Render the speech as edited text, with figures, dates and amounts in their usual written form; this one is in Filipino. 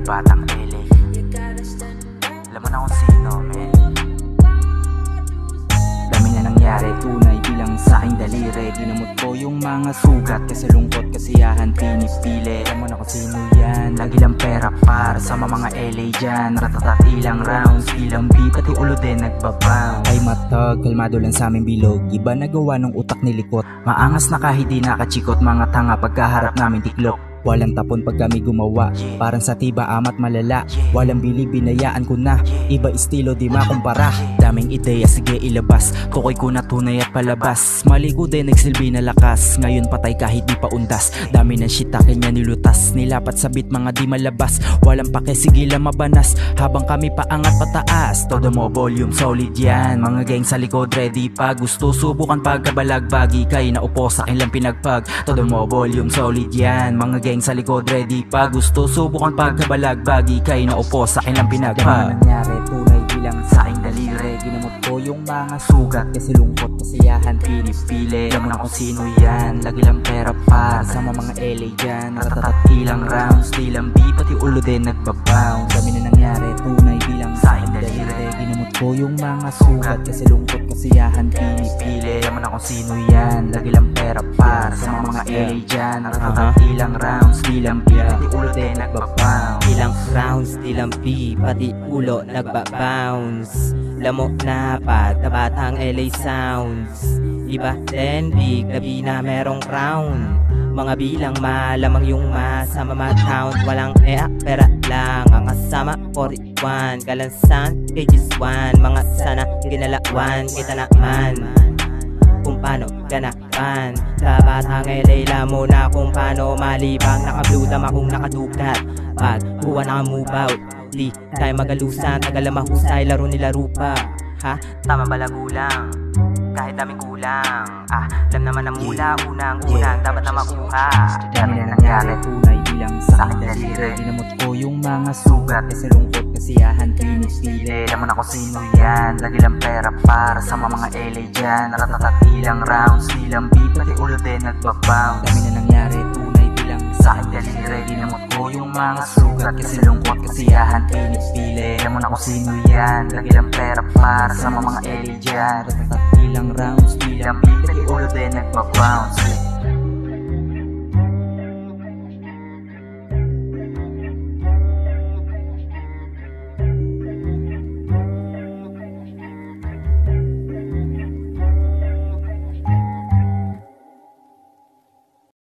batang LA. Alam mo na kung sino, men. Dami na nangyari, tunay bilang sa aking daliri. Ginamot ko yung mga sugat, kasi lungkot, kasiyahan, pinipili. Alam mo na kung sino yan. Lagi lang pera para sa mga LA dyan. Ratatat ilang rounds, ilang beat, pati ulo din nagbabounce. Ay matag, kalmado lang sa aming bilog. Iba nagawa ng utak nilikot. Maangas na kahit di nakachikot, mga tanga pagkaharap namin tiklop. Walang tapon pag kami gumawa, parang sa tiba amat malala. Walang bili, binayaan ko na. Iba estilo, di makumpara. Daming ideya, sige ilabas. Tukoy ko na tunay at palabas. Mali ko din, nagsilbi na lakas. Ngayon patay kahit di pa undas. Dami ng shit akin niya nilutas. Nilapat sa beat, mga di malabas. Walang pake, sige lang mabanas. Habang kami paangat pataas. Todo mo volume, solid yan. Mga gang sa likod, ready pa. Gusto subukan pagkabalagbagi. Kay naupo sa akin lang pinagpag. Todo mo volume, solid yan. Mga gang sa likod, ready pa. Gusto subukan pagkabalagbagi. Kay naupo sa akin lang pinagpag. Nangyari, tunay bilang sa aking daliri. Ginamot ko yung mga sugat, kasi lungkot, kasiyahan, pinipili. Alam mo na kung sino yan. Lagi lang pera para sa mga LA dyan. Ratatat ilang rounds, ilang beat, pati ulo din nagbabounce. Dami na nangyari, tunay bilang sa aking daliri. Ginamot ko yung mga sugat, kasi lungkot, kasiyahan, pinipili. Alam mo na kung sino yan. Lagi lang pera para sa mga LA dyan. Ratatat ilang rounds, ilang beat, pati ulo din nagbabounce. Ilang rounds, ilang beat, pati ulo nagbabounce. Lamok na pag batang LA sounds. Iba din, big gabi na merong crown. Mga bilang malamang yung masama ma-town. Walang pera lang ang kasama 41. Kalansan, pages 1. Mga sana ginalawan, kita naman kung paano ganapan. Sa batang LA, lamo na kung paano malibang. Naka-blue dam akong nakadukat. Pag buwan naka-move out, di tayo magalusan. Tagal na mahusay, laro nila rupa. Ha? Tama ba lagulang? Kahit daming kulang. Alam naman na mula unang-unang dapat na makuha. Dami na nangyari, tunay bilang sa aking daliri. Ginamot ko yung mga sugat, kasi lungkot, kasiyahan, pinipili. Alam mo na kung sino yan. Lagi lang pera para sa mga LA dyan. Ratatat ilang rounds, ilang beat, pati ulo din nagbabounce. Dami na nangyari, tunay bilang sa aking daliri. Ginamot ko yung mga sugat, kasi lungkot, kasiyahan, pinipili. Alam mo na kung sino yan. Lagi lang pera para sa mga LA dyan. Ratatat ilang rounds, ilang beat, pati ulo din nagbabounce.